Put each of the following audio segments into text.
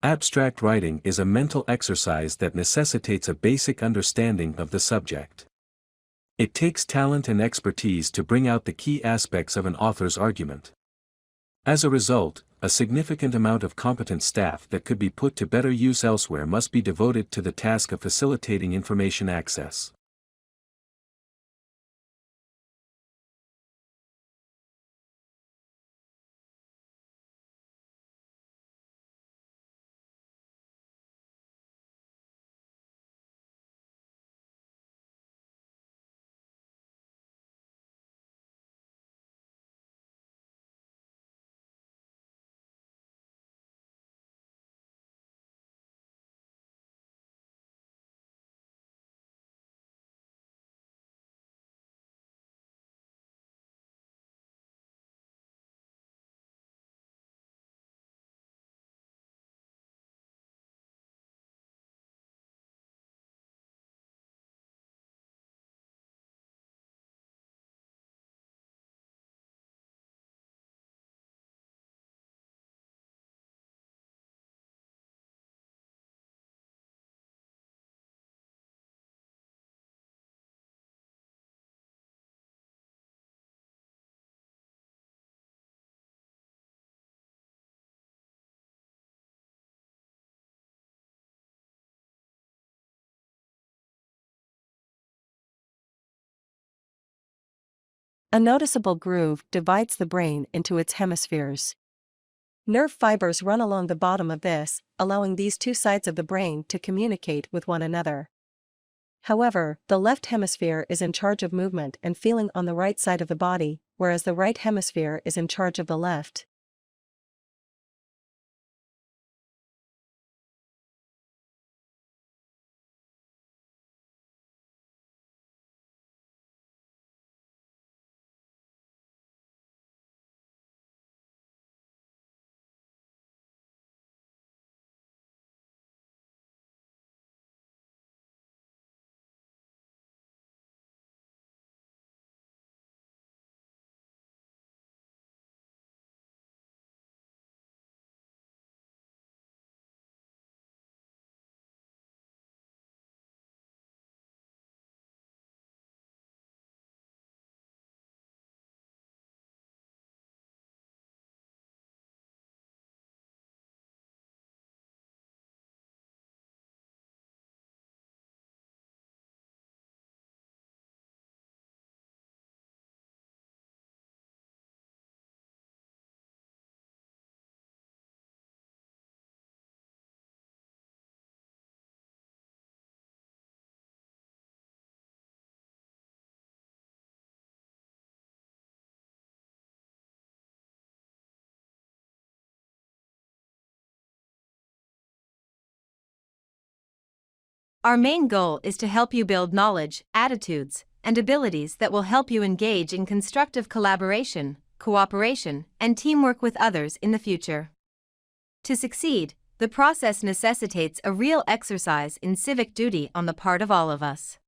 Abstract writing is a mental exercise that necessitates a basic understanding of the subject. It takes talent and expertise to bring out the key aspects of an author's argument. As a result, a significant amount of competent staff that could be put to better use elsewhere must be devoted to the task of facilitating information access. A noticeable groove divides the brain into its hemispheres. Nerve fibers run along the bottom of this, allowing these two sides of the brain to communicate with one another. However, the left hemisphere is in charge of movement and feeling on the right side of the body, whereas the right hemisphere is in charge of the left. Our main goal is to help you build knowledge, attitudes, and abilities that will help you engage in constructive collaboration, cooperation, and teamwork with others in the future. To succeed, the process necessitates a real exercise in civic duty on the part of all of us.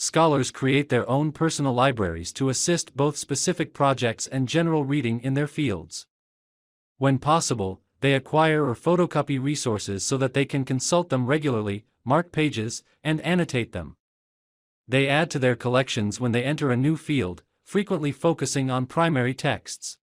Scholars create their own personal libraries to assist both specific projects and general reading in their fields. When possible, They acquire or photocopy resources so that they can consult them regularly, mark pages, and annotate them. They add to their collections when they enter a new field, frequently focusing on primary texts.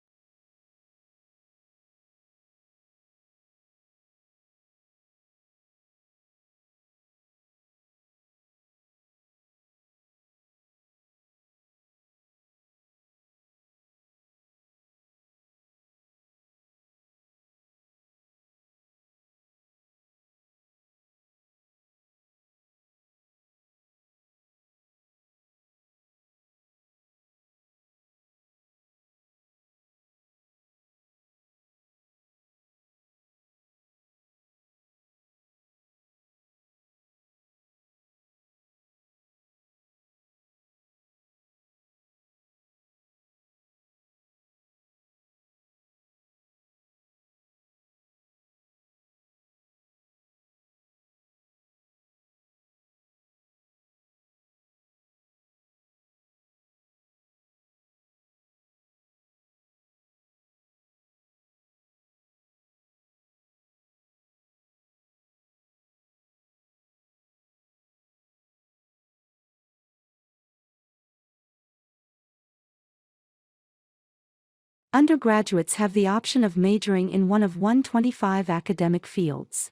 Undergraduates have the option of majoring in one of 125 academic fields.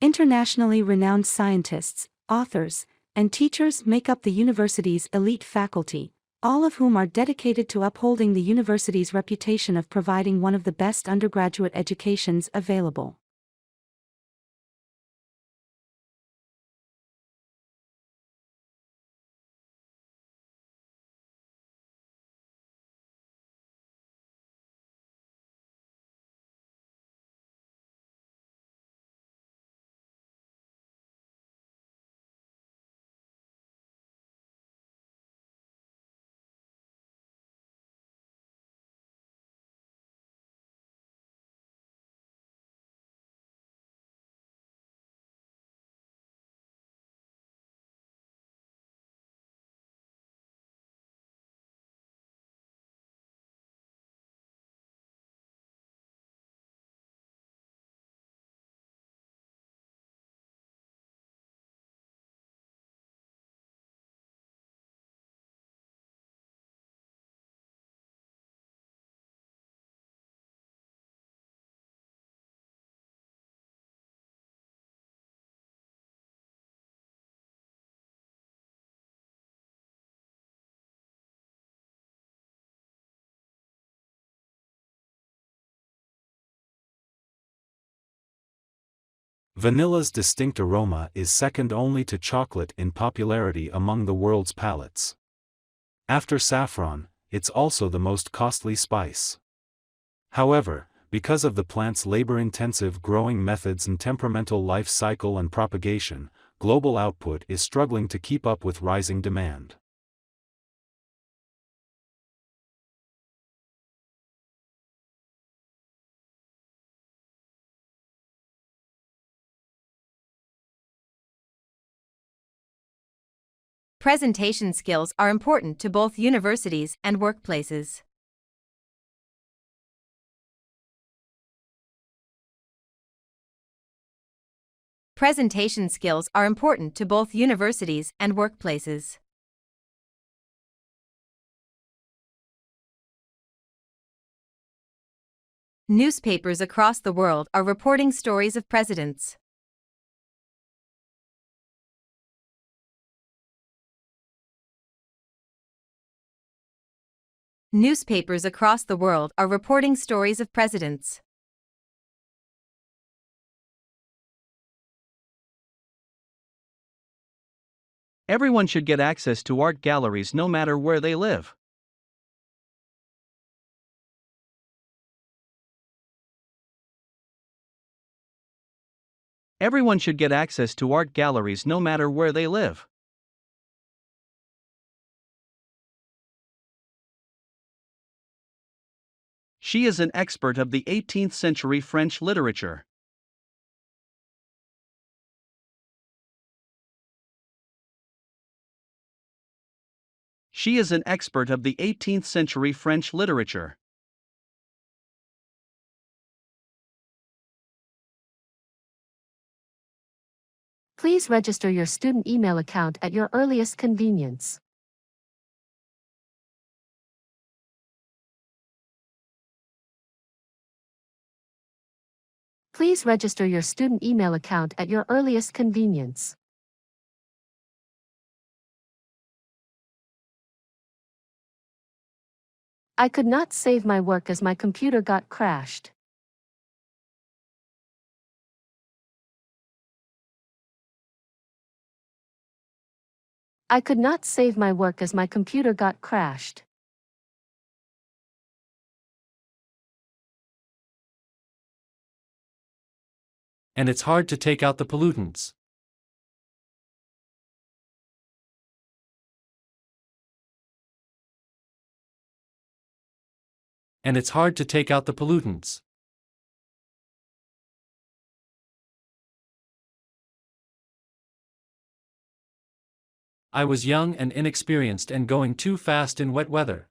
Internationally renowned scientists, authors, and teachers make up the university's elite faculty, all of whom are dedicated to upholding the university's reputation of providing one of the best undergraduate educations available. Vanilla's distinct aroma is second only to chocolate in popularity among the world's palates. After saffron, it's also the most costly spice. However, because of the plant's labor-intensive growing methods and temperamental life cycle and propagation, global output is struggling to keep up with rising demand. Presentation skills are important to both universities and workplaces. Presentation skills are important to both universities and workplaces. Newspapers across the world are reporting stories of presidents. Newspapers across the world are reporting stories of presidents. Everyone should get access to art galleries no matter where they live. Everyone should get access to art galleries no matter where they live. She is an expert of the 18th century French literature. She is an expert of the 18th century French literature. Please register your student email account at your earliest convenience. Please register your student email account at your earliest convenience. I could not save my work as my computer got crashed. I could not save my work as my computer got crashed. And it's hard to take out the pollutants. And it's hard to take out the pollutants. I was young and inexperienced and going too fast in wet weather.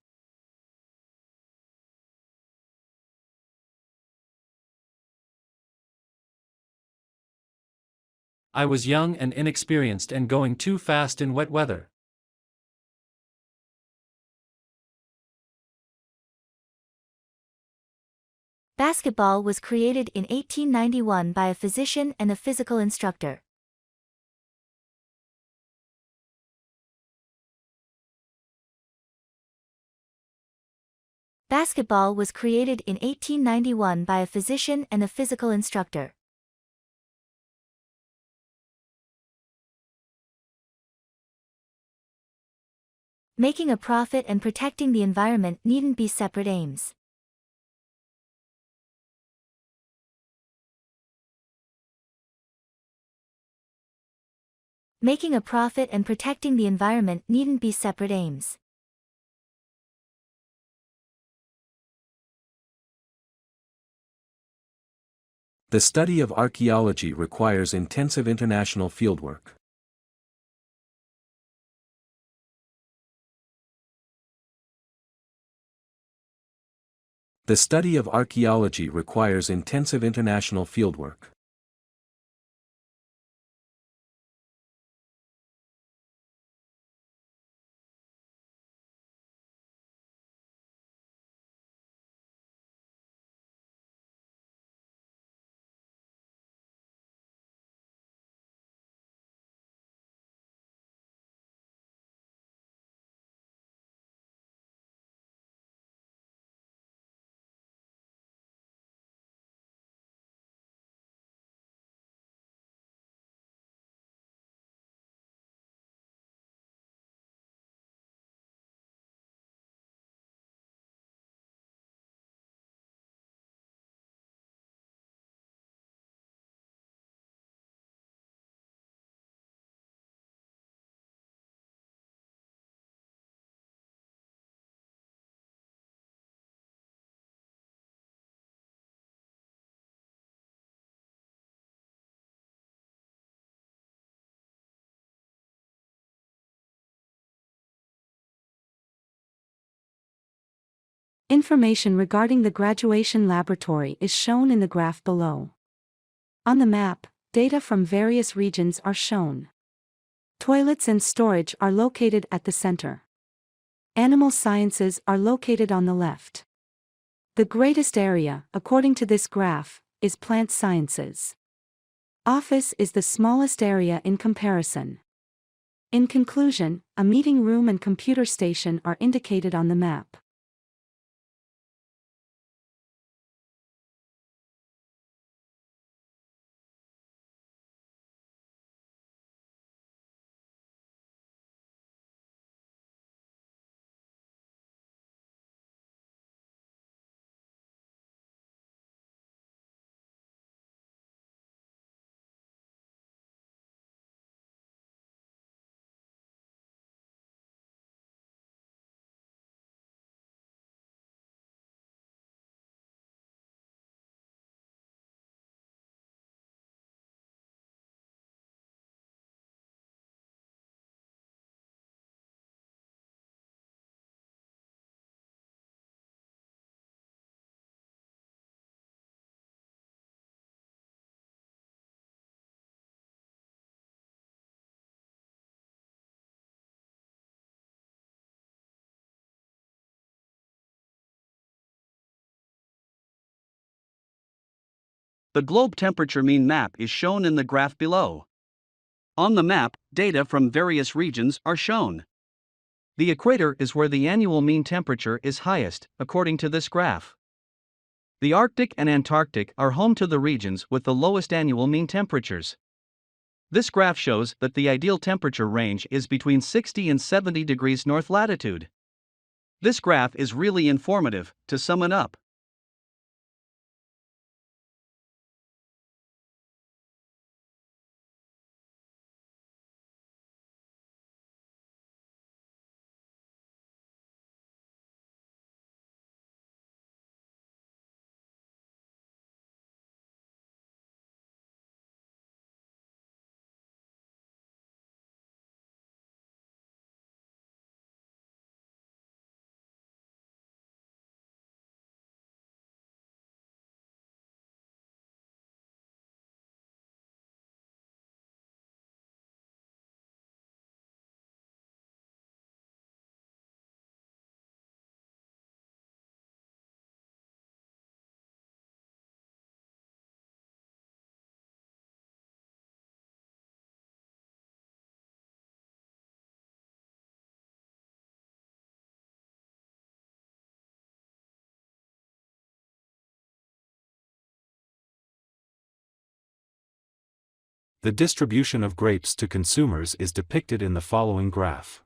I was young and inexperienced and going too fast in wet weather. Basketball was created in 1891 by a physician and a physical instructor. Basketball was created in 1891 by a physician and a physical instructor. Making a profit and protecting the environment needn't be separate aims. Making a profit and protecting the environment needn't be separate aims. The study of archaeology requires intensive international fieldwork. The study of archaeology requires intensive international fieldwork. Information regarding the graduation laboratory is shown in the graph below. On the map, data from various regions are shown. Toilets and storage are located at the center. Animal sciences are located on the left. The greatest area, according to this graph, is plant sciences. Office is the smallest area in comparison. In conclusion, a meeting room and computer station are indicated on the map. The globe temperature mean map is shown in the graph below. On the map, data from various regions are shown. The equator is where the annual mean temperature is highest, according to this graph. The Arctic and Antarctic are home to the regions with the lowest annual mean temperatures. This graph shows that the ideal temperature range is between 60 and 70 degrees north latitude. This graph is really informative. To sum it up, The distribution of grapes to consumers is depicted in the following graph.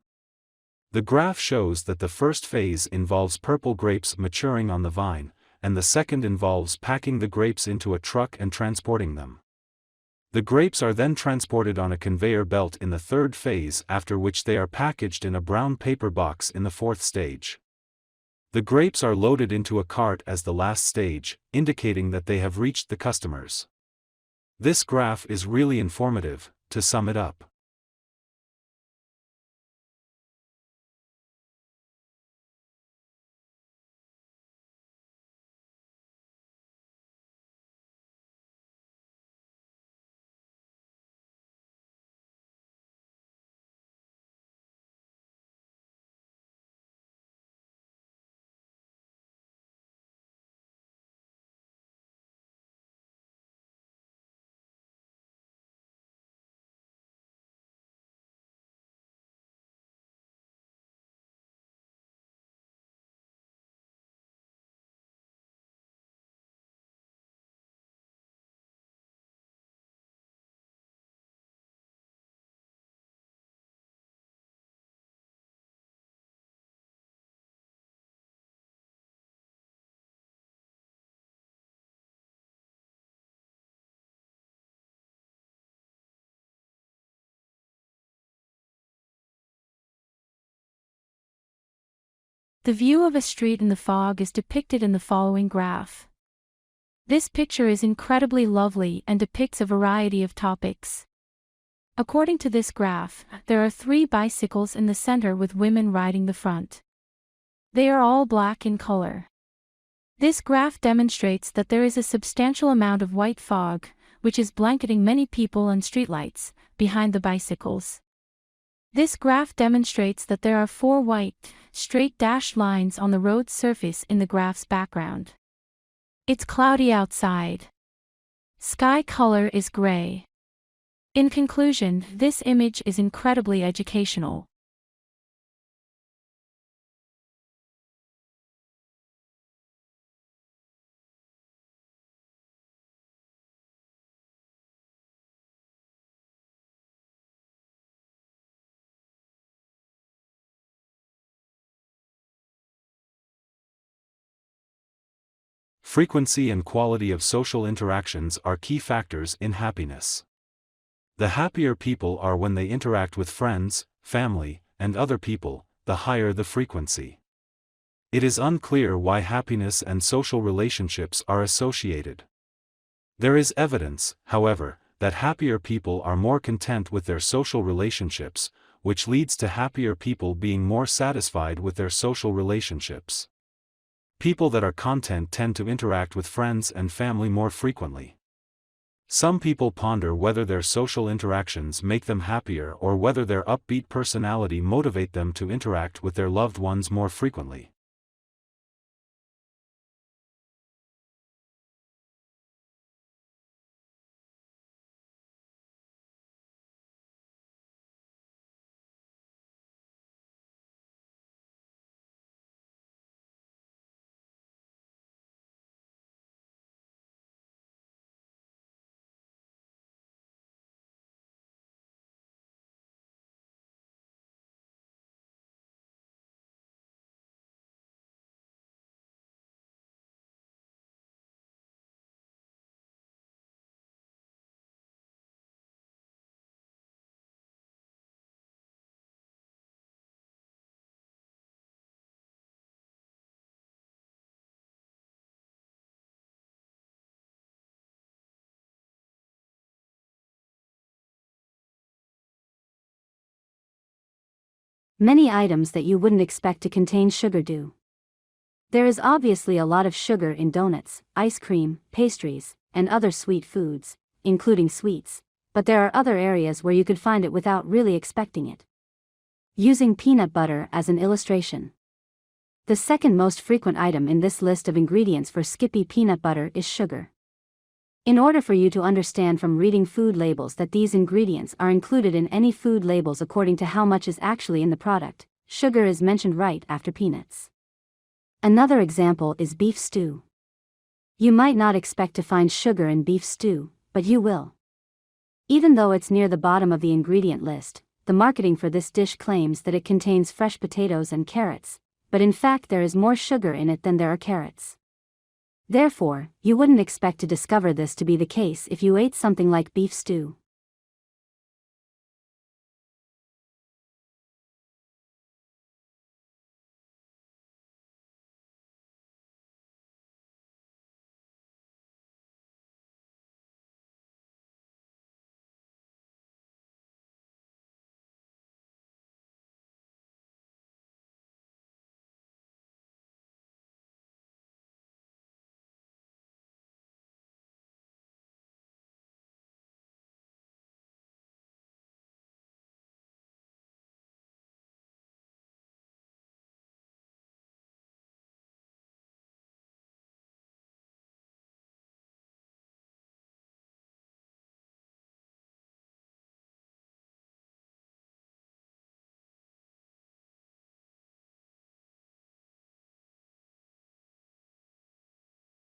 The graph shows that the first phase involves purple grapes maturing on the vine, and the second involves packing the grapes into a truck and transporting them. The grapes are then transported on a conveyor belt in the third phase, after which they are packaged in a brown paper box in the fourth stage. The grapes are loaded into a cart as the last stage, indicating that they have reached the customers. This graph is really informative. To sum it up, The view of a street in the fog is depicted in the following graph. This picture is incredibly lovely and depicts a variety of topics. According to this graph, there are 3 bicycles in the center with women riding the front. They are all black in color. This graph demonstrates that there is a substantial amount of white fog, which is blanketing many people and streetlights, behind the bicycles. This graph demonstrates that there are 4 white, straight dashed lines on the road's surface in the graph's background. It's cloudy outside. Sky color is gray. In conclusion, this image is incredibly educational. frequency and quality of social interactions are key factors in happiness. The happier people are when they interact with friends, family, and other people, the higher the frequency. It is unclear why happiness and social relationships are associated. There is evidence, however, that happier people are more content with their social relationships, which leads to happier people being more satisfied with their social relationships. People that are content tend to interact with friends and family more frequently. Some people ponder whether their social interactions make them happier or whether their upbeat personality motivate them to interact with their loved ones more frequently. Many items that you wouldn't expect to contain sugar do. There is obviously a lot of sugar in donuts, ice cream, pastries, and other sweet foods, including sweets, but there are other areas where you could find it without really expecting it. Using peanut butter as an illustration. The second most frequent item in this list of ingredients for Skippy peanut butter is sugar. In order for you to understand from reading food labels that these ingredients are included in any food labels according to how much is actually in the product, sugar is mentioned right after peanuts. Another example is beef stew. You might not expect to find sugar in beef stew, but you will. Even though it's near the bottom of the ingredient list, the marketing for this dish claims that it contains fresh potatoes and carrots, but in fact there is more sugar in it than there are carrots. Therefore, you wouldn't expect to discover this to be the case if you ate something like beef stew.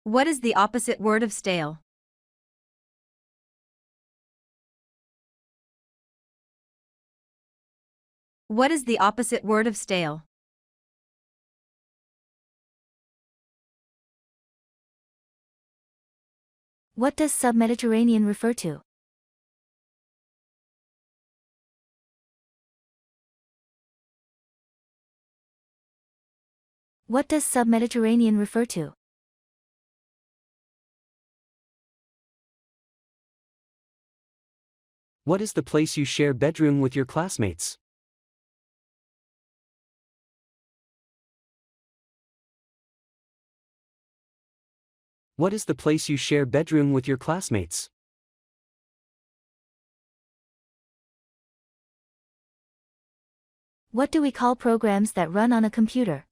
What is the opposite word of stale? What is the opposite word of stale? What does sub-Mediterranean refer to? What does sub-Mediterranean refer to? What is the place you share bedroom with your classmates? What is the place you share bedroom with your classmates? What do we call programs that run on a computer?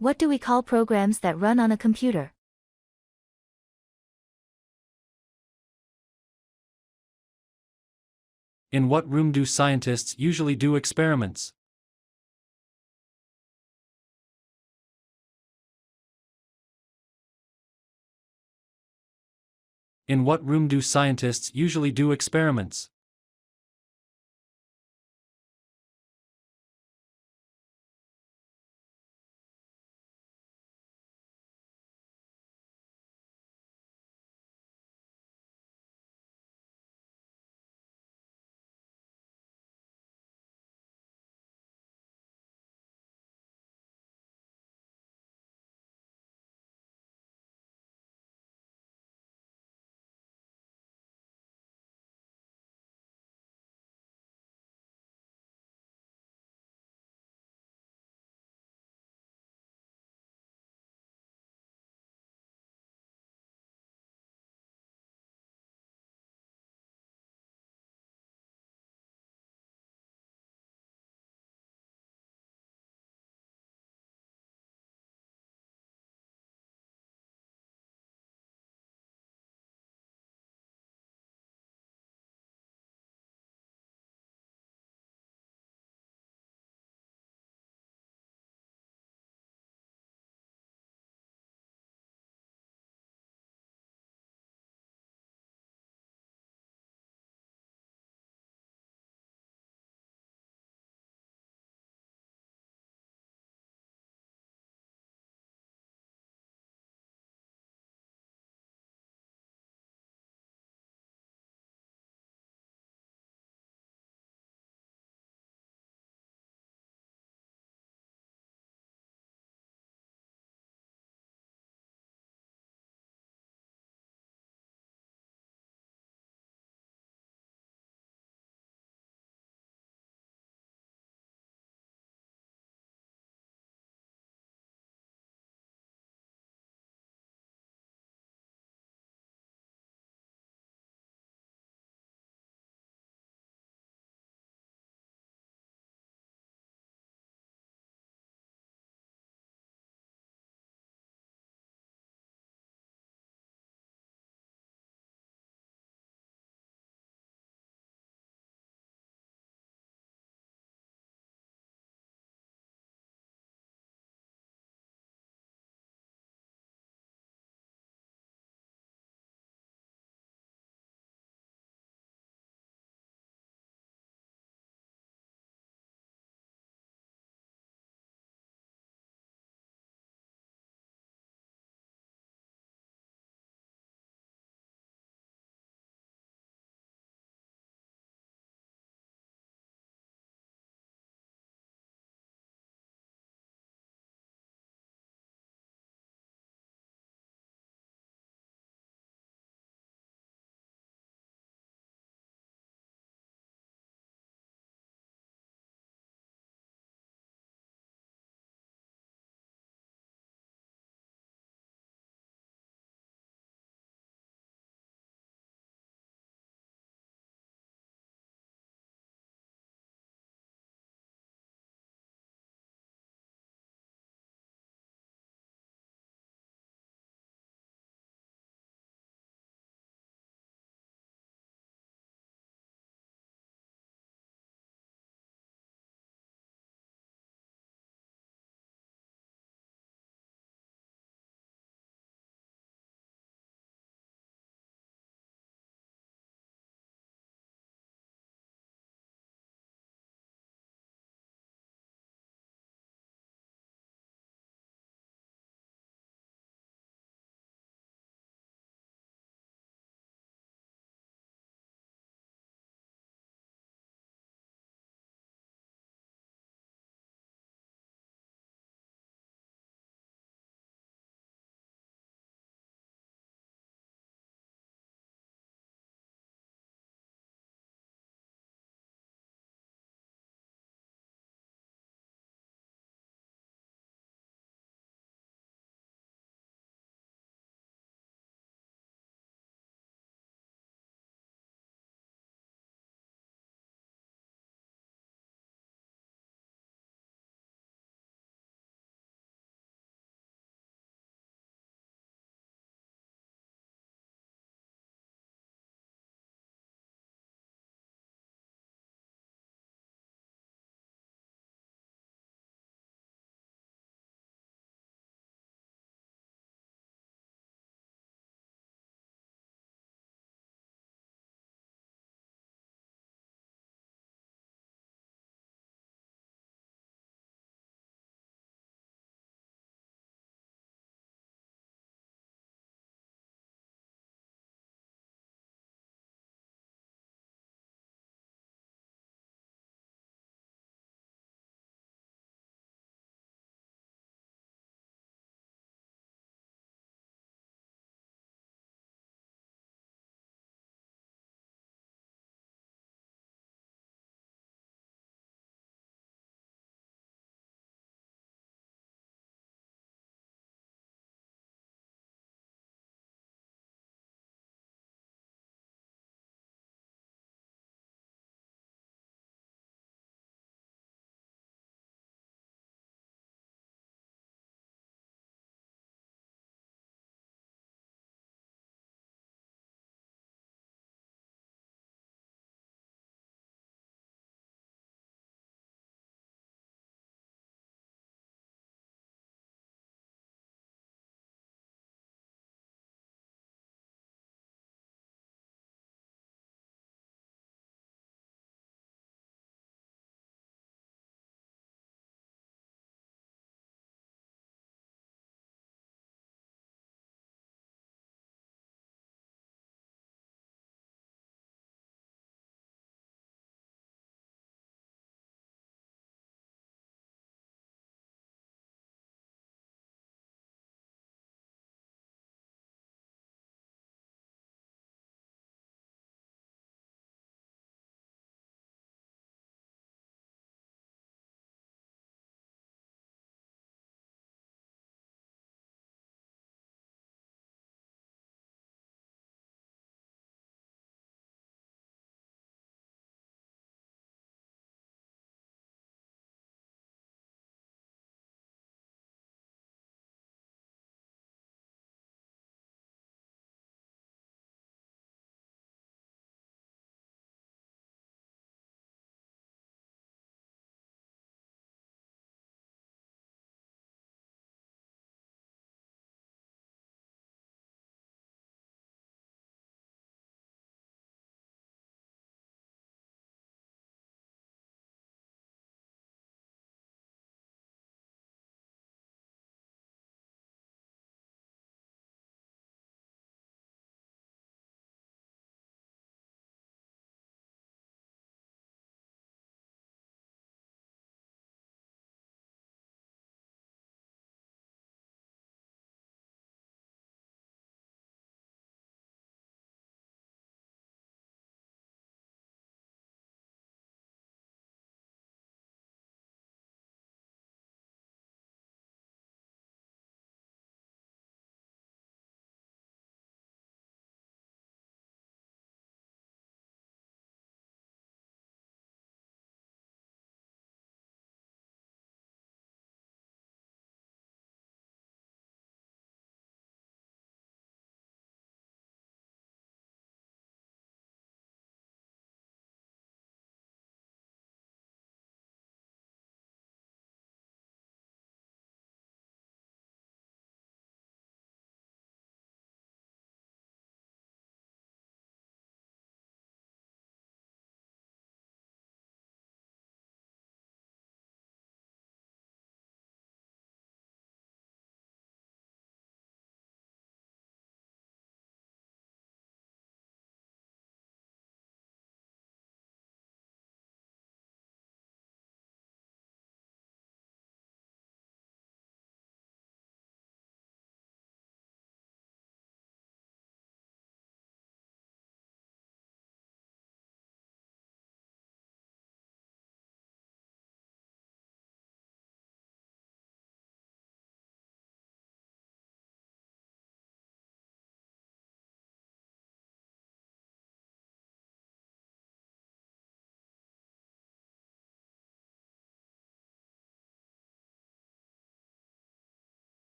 What do we call programs that run on a computer? In what room do scientists usually do experiments? In what room do scientists usually do experiments?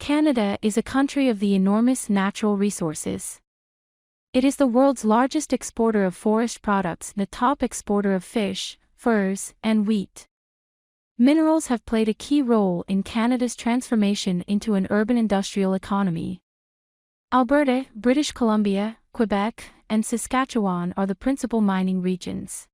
Canada is a country of the enormous natural resources. It is the world's largest exporter of forest products and the top exporter of fish, furs, and wheat. Minerals have played a key role in Canada's transformation into an urban industrial economy. Alberta, British Columbia, Quebec, and Saskatchewan are the principal mining regions.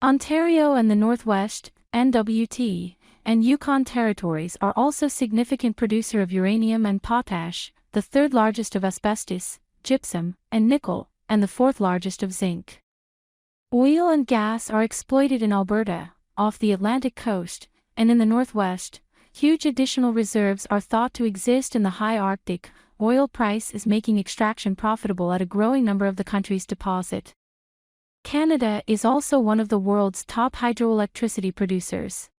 Ontario and the Northwest, NWT, and Yukon territories are also significant producer of uranium and potash, the third largest of asbestos, gypsum, and nickel, and the fourth largest of zinc. Oil and gas are exploited in Alberta, off the Atlantic coast, and in the Northwest. Huge additional reserves are thought to exist in the high Arctic. Oil price is making extraction profitable at a growing number of the country's deposit. Canada is also one of the world's top hydroelectricity producers.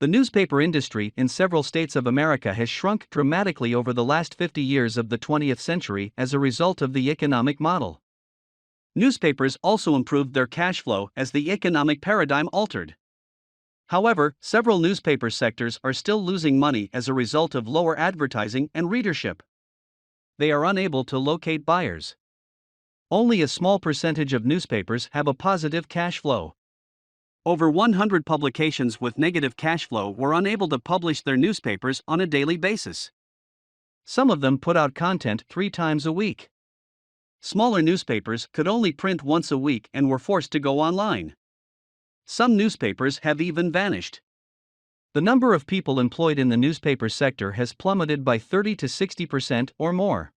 The newspaper industry in several states of America has shrunk dramatically over the last 50 years of the 20th century as a result of the economic model. Newspapers also improved their cash flow as the economic paradigm altered. However, several newspaper sectors are still losing money as a result of lower advertising and readership. They are unable to locate buyers. Only a small percentage of newspapers have a positive cash flow. Over 100 publications with negative cash flow were unable to publish their newspapers on a daily basis. Some of them put out content 3 times a week. Smaller newspapers could only print once a week and were forced to go online. Some newspapers have even vanished. The number of people employed in the newspaper sector has plummeted by 30 to 60% or more.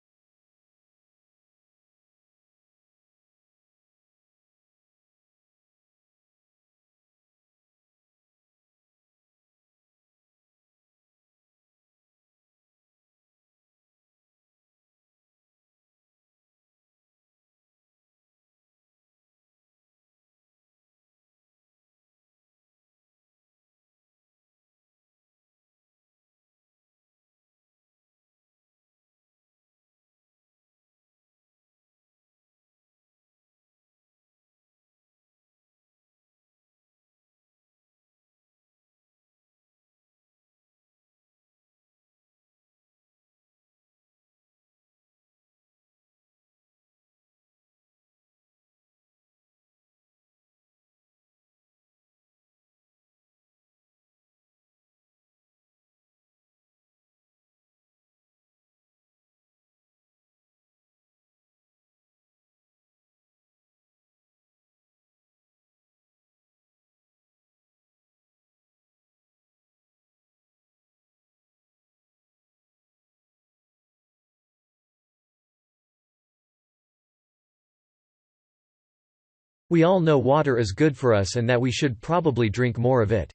We all know water is good for us and that we should probably drink more of it.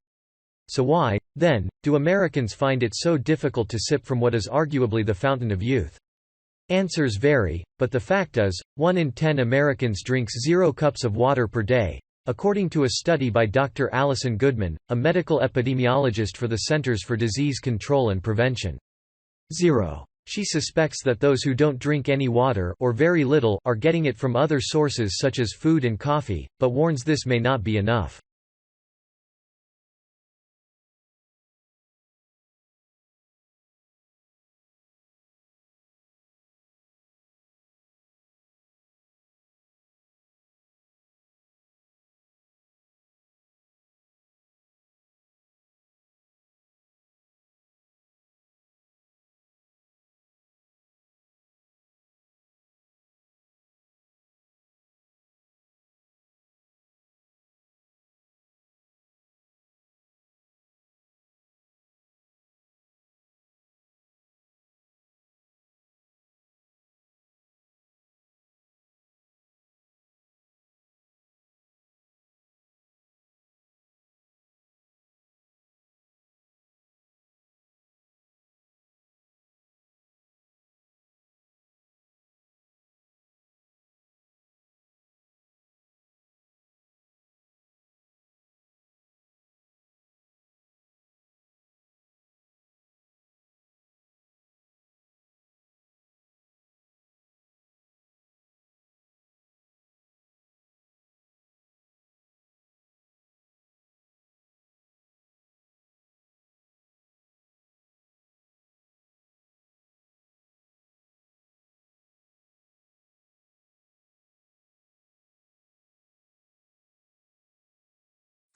So why, then, do Americans find it so difficult to sip from what is arguably the fountain of youth? Answers vary, but the fact is, 1 in 10 Americans drinks 0 cups of water per day, according to a study by Dr. Allison Goodman, a medical epidemiologist for the Centers for Disease Control and Prevention. 0. She suspects that those who don't drink any water or very little are getting it from other sources such as food and coffee, but warns this may not be enough.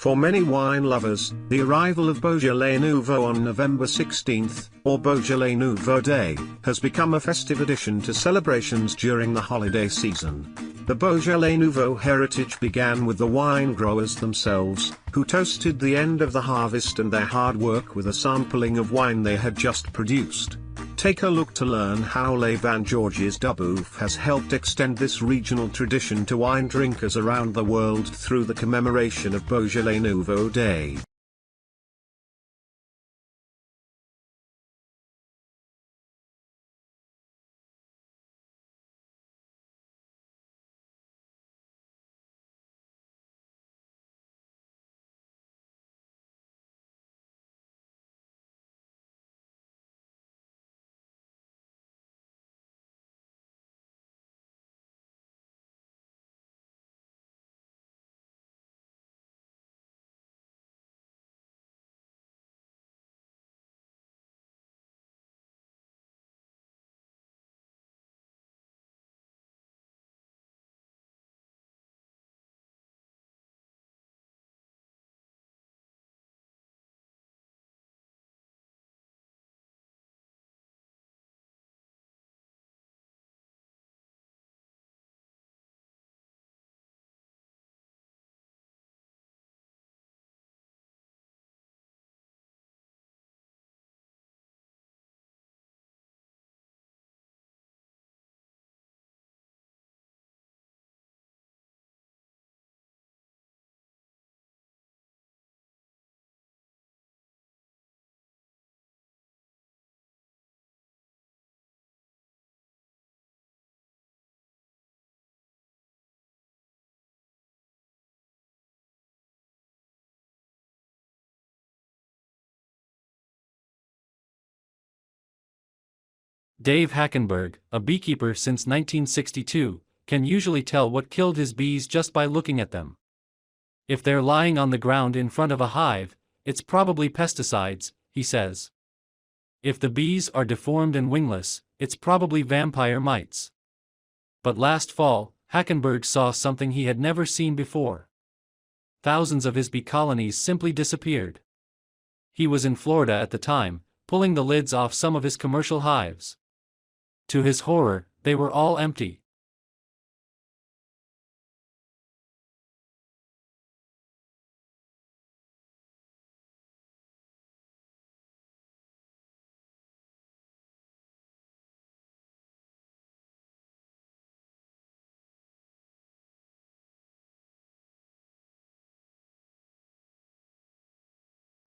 For many wine lovers, the arrival of Beaujolais Nouveau on November 16, or Beaujolais Nouveau Day, has become a festive addition to celebrations during the holiday season. The Beaujolais Nouveau heritage began with the wine growers themselves, who toasted the end of the harvest and their hard work with a sampling of wine they had just produced. Take a look to learn how Les Vins Georges Duboeuf has helped extend this regional tradition to wine drinkers around the world through the commemoration of Beaujolais Nouveau Day. Dave Hackenberg, a beekeeper since 1962, can usually tell what killed his bees just by looking at them. If they're lying on the ground in front of a hive, it's probably pesticides, he says. If the bees are deformed and wingless, it's probably vampire mites. But last fall, Hackenberg saw something he had never seen before. Thousands of his bee colonies simply disappeared. He was in Florida at the time, pulling the lids off some of his commercial hives. To his horror, they were all empty.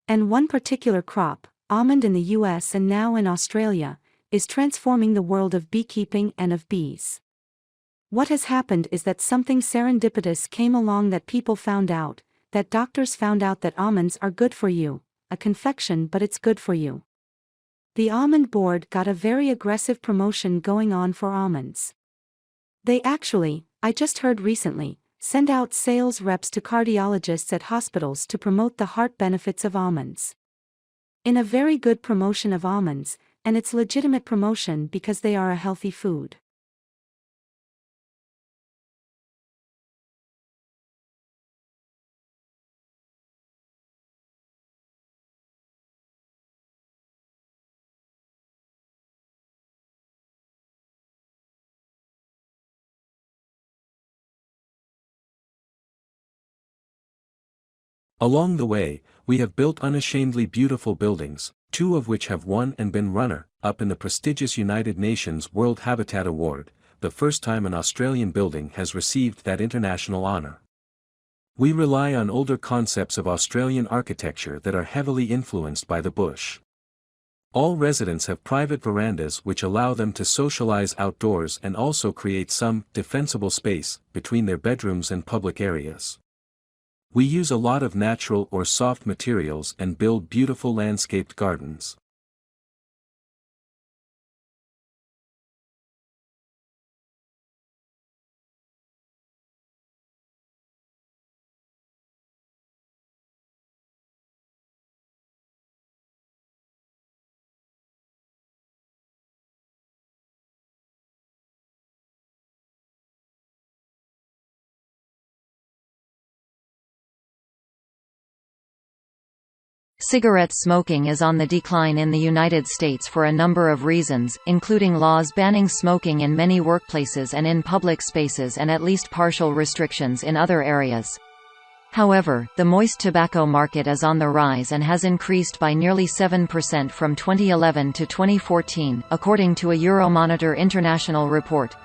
And one particular crop, almond in the US and now in Australia, is transforming the world of beekeeping and of bees. What has happened is that something serendipitous came along, that people found out, that doctors found out that almonds are good for you, a confection, but it's good for you. The Almond Board got a very aggressive promotion going on for almonds. They actually, I just heard recently, send out sales reps to cardiologists at hospitals to promote the heart benefits of almonds. In a very good promotion of almonds, and it's legitimate promotion because they are a healthy food. Along the way, we have built unashamedly beautiful buildings, 2 of which have won and been runner-up in the prestigious United Nations World Habitat Award, the first time an Australian building has received that international honor. We rely on older concepts of Australian architecture that are heavily influenced by the bush. All residents have private verandas which allow them to socialize outdoors and also create some defensible space between their bedrooms and public areas. We use a lot of natural or soft materials and build beautiful landscaped gardens. Cigarette smoking is on the decline in the United States for a number of reasons, including laws banning smoking in many workplaces and in public spaces and at least partial restrictions in other areas. However, the moist tobacco market is on the rise and has increased by nearly 7% from 2011 to 2014, according to a Euromonitor International report.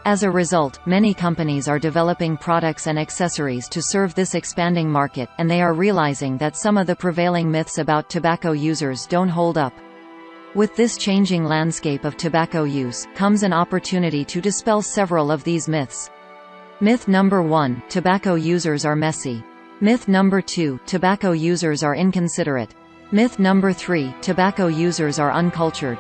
As a result, many companies are developing products and accessories to serve this expanding market, and they are realizing that some of the prevailing myths about tobacco users don't hold up. With this changing landscape of tobacco use, comes an opportunity to dispel several of these myths. Myth number 1: tobacco users are messy. Myth number 2: tobacco users are inconsiderate. Myth number 3: tobacco users are uncultured.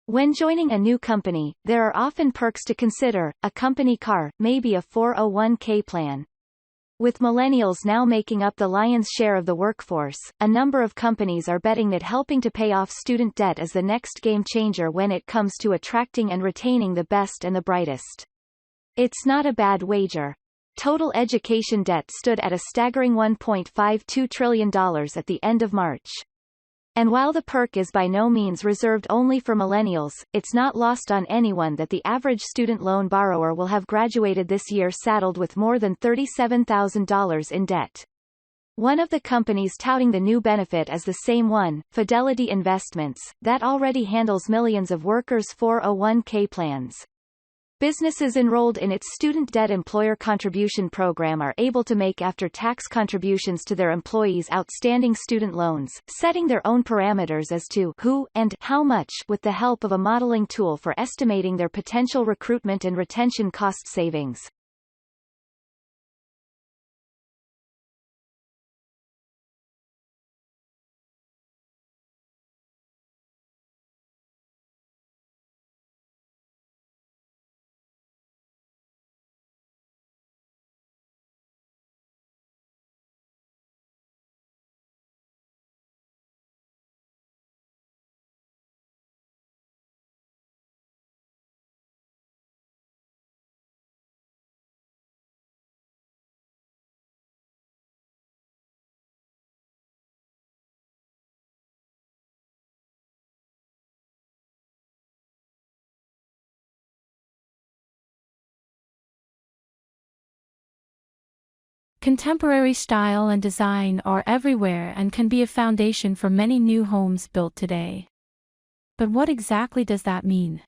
When joining a new company, there are often perks to consider: a company car, maybe a 401k plan. With millennials now making up the lion's share of the workforce, a number of companies are betting that helping to pay off student debt is the next game changer when it comes to attracting and retaining the best and the brightest. It's not a bad wager. Total education debt stood at a staggering $1.52 trillion at the end of March. And while the perk is by no means reserved only for millennials, it's not lost on anyone that the average student loan borrower will have graduated this year saddled with more than $37,000 in debt. One of the companies touting the new benefit is the same one, Fidelity Investments, that already handles millions of workers' 401k plans. Businesses enrolled in its student debt employer contribution program are able to make after-tax contributions to their employees' outstanding student loans, setting their own parameters as to who and how much with the help of a modeling tool for estimating their potential recruitment and retention cost savings. Contemporary style and design are everywhere and can be a foundation for many new homes built today. But what exactly does that mean?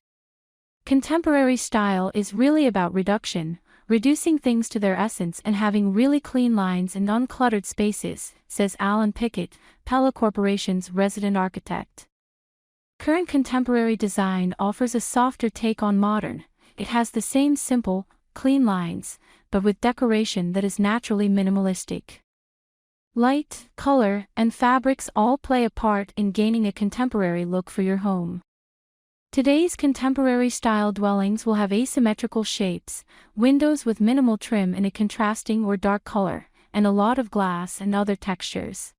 Contemporary style is really about reducing things to their essence and having really clean lines and uncluttered spaces, says Alan Pickett, Pella Corporation's resident architect. Current contemporary design offers a softer take on modern. It has the same simple, clean lines, but with decoration that is naturally minimalistic. Light, color, and fabrics all play a part in gaining a contemporary look for your home. Today's contemporary style dwellings will have asymmetrical shapes, windows with minimal trim in a contrasting or dark color, and a lot of glass and other textures.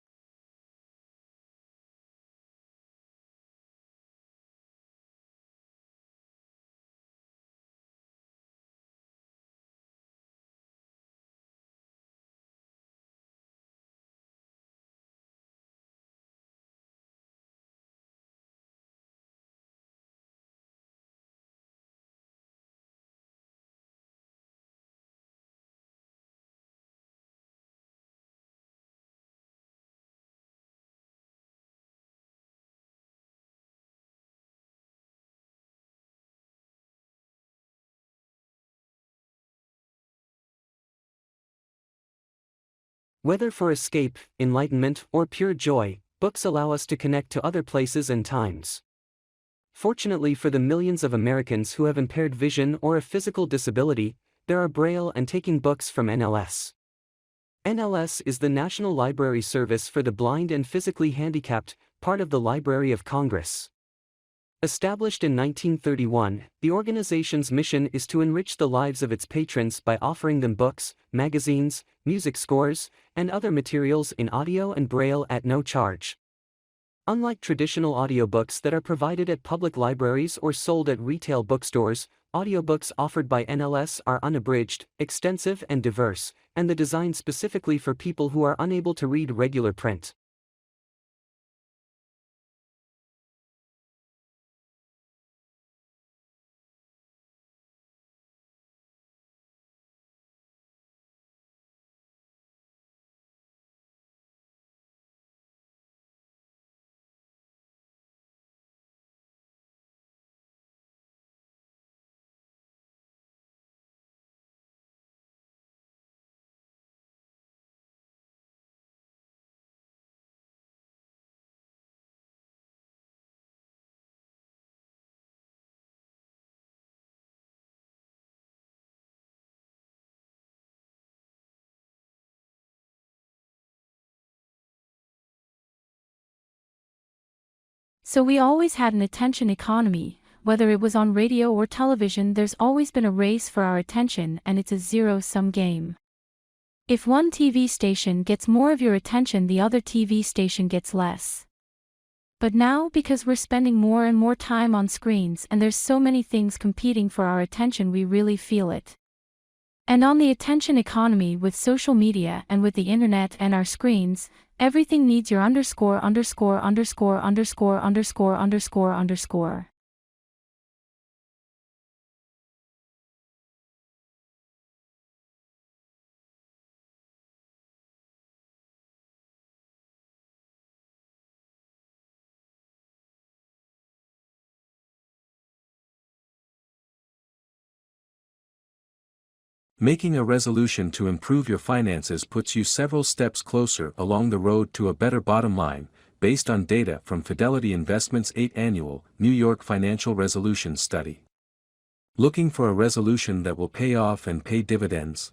Whether for escape, enlightenment, or pure joy, books allow us to connect to other places and times. Fortunately for the millions of Americans who have impaired vision or a physical disability, there are Braille and taking books from NLS. NLS is the National Library Service for the Blind and Physically Handicapped, part of the Library of Congress. Established in 1931, the organization's mission is to enrich the lives of its patrons by offering them books, magazines, music scores, and other materials in audio and Braille at no charge. Unlike traditional audiobooks that are provided at public libraries or sold at retail bookstores, audiobooks offered by NLS are unabridged, extensive and diverse, and designed specifically for people who are unable to read regular print. So we always had an attention economy. Whether it was on radio or television, there's always been a race for our attention, and it's a zero-sum game. If one TV station gets more of your attention, the other TV station gets less. But now, because we're spending more and more time on screens and there's so many things competing for our attention, we really feel it. And on the attention economy, with social media and with the internet and our screens, everything needs your underscore. Making a resolution to improve your finances puts you several steps closer along the road to a better bottom line, based on data from Fidelity Investments' 8th Annual New York Financial Resolution Study. Looking for a resolution that will pay off and pay dividends?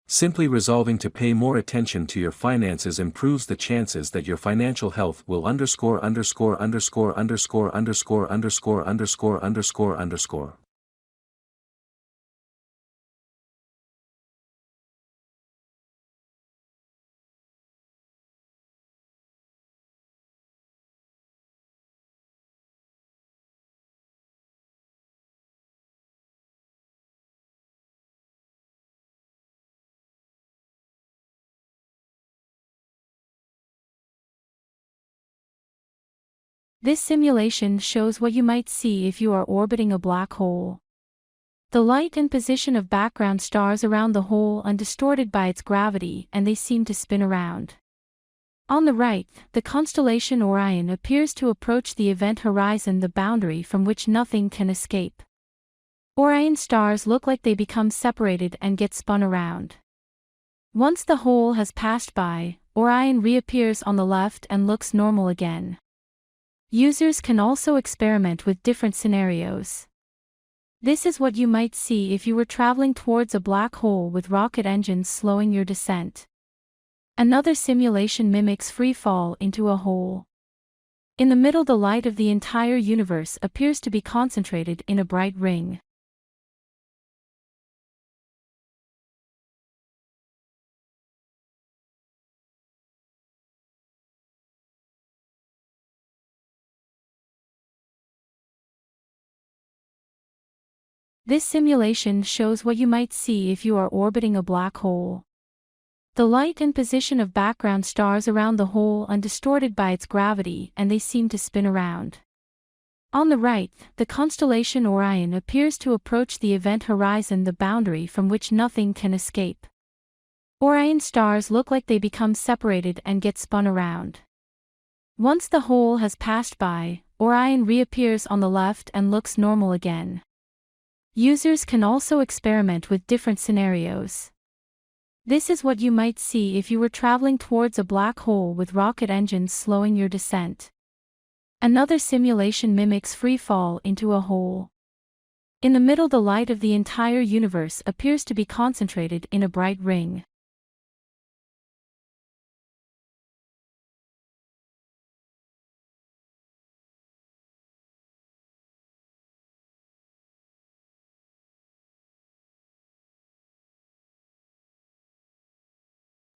Simply resolving to pay more attention to your finances improves the chances that your financial health will underscore. This simulation shows what you might see if you are orbiting a black hole. The light and position of background stars around the hole are distorted by its gravity, and they seem to spin around. On the right, the constellation Orion appears to approach the event horizon, the boundary from which nothing can escape. Orion stars look like they become separated and get spun around. Once the hole has passed by, Orion reappears on the left and looks normal again. Users can also experiment with different scenarios. This is what you might see if you were traveling towards a black hole with rocket engines slowing your descent. Another simulation mimics free fall into a hole. In the middle, the light of the entire universe appears to be concentrated in a bright ring. This simulation shows what you might see if you are orbiting a black hole. The light and position of background stars around the hole are distorted by its gravity, and they seem to spin around. On the right, the constellation Orion appears to approach the event horizon, the boundary from which nothing can escape. Orion stars look like they become separated and get spun around. Once the hole has passed by, Orion reappears on the left and looks normal again. Users can also experiment with different scenarios. This is what you might see if you were traveling towards a black hole with rocket engines slowing your descent. Another simulation mimics free fall into a hole. In the middle, the light of the entire universe appears to be concentrated in a bright ring.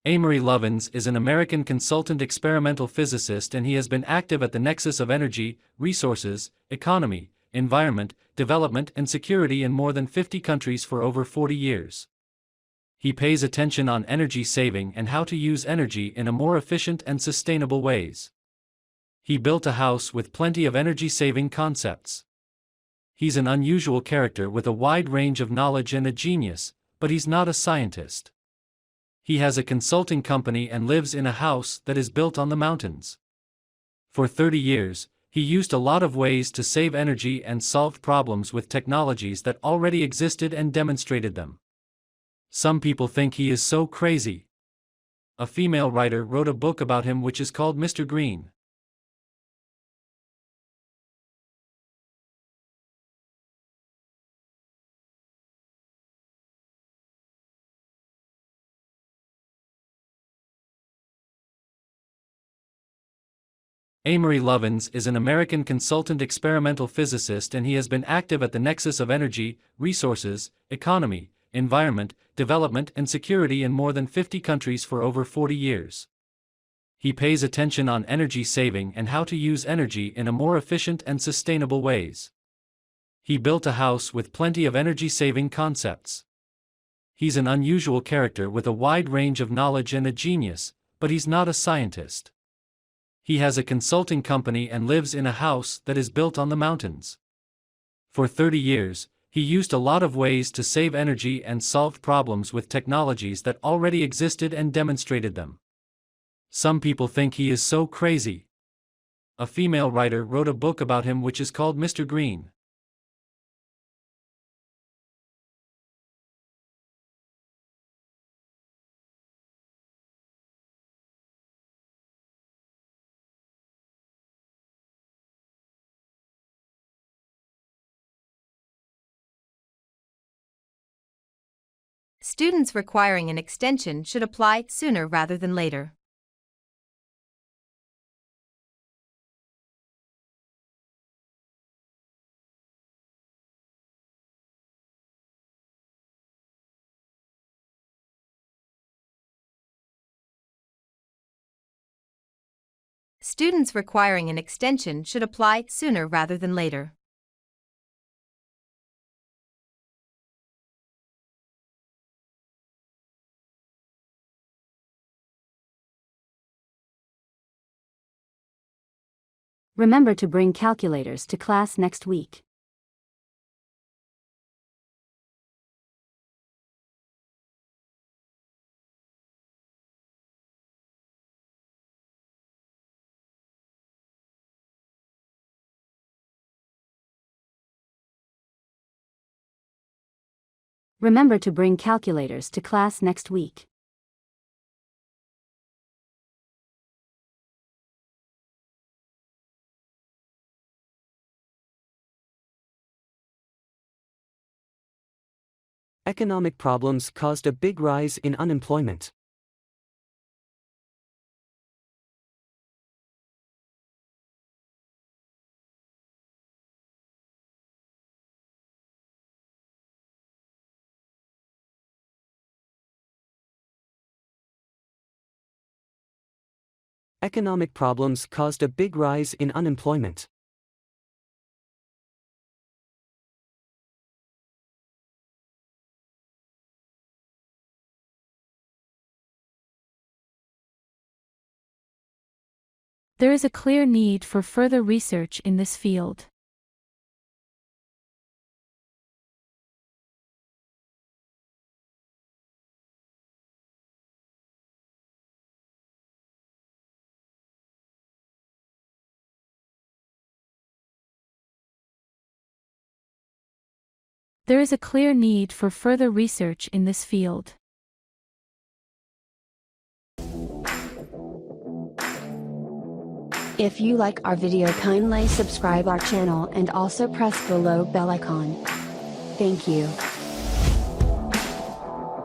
Amory Lovins is an American consultant experimental physicist, and he has been active at the nexus of energy, resources, economy, environment, development and security in more than 50 countries for over 40 years. He pays attention on energy saving and how to use energy in a more efficient and sustainable ways. He built a house with plenty of energy-saving concepts. He's an unusual character with a wide range of knowledge and a genius, but he's not a scientist. He has a consulting company and lives in a house that is built on the mountains. For 30 years, he used a lot of ways to save energy and solved problems with technologies that already existed and demonstrated them. Some people think he is so crazy. A female writer wrote a book about him which is called Mr. Green. Amory Lovins is an American consultant experimental physicist, and he has been active at the nexus of energy, resources, economy, environment, development and security in more than 50 countries for over 40 years. He pays attention on energy saving and how to use energy in a more efficient and sustainable ways. He built a house with plenty of energy-saving concepts. He's an unusual character with a wide range of knowledge and a genius, but he's not a scientist. He has a consulting company and lives in a house that is built on the mountains. For 30 years, he used a lot of ways to save energy and solved problems with technologies that already existed and demonstrated them. Some people think he is so crazy. A female writer wrote a book about him which is called Mr. Green. Students requiring an extension should apply sooner rather than later. Students requiring an extension should apply sooner rather than later. Remember to bring calculators to class next week. Remember to bring calculators to class next week. Economic problems caused a big rise in unemployment. Economic problems caused a big rise in unemployment. There is a clear need for further research in this field. There is a clear need for further research in this field. If you like our video, kindly subscribe our channel and also press below bell icon. Thank you.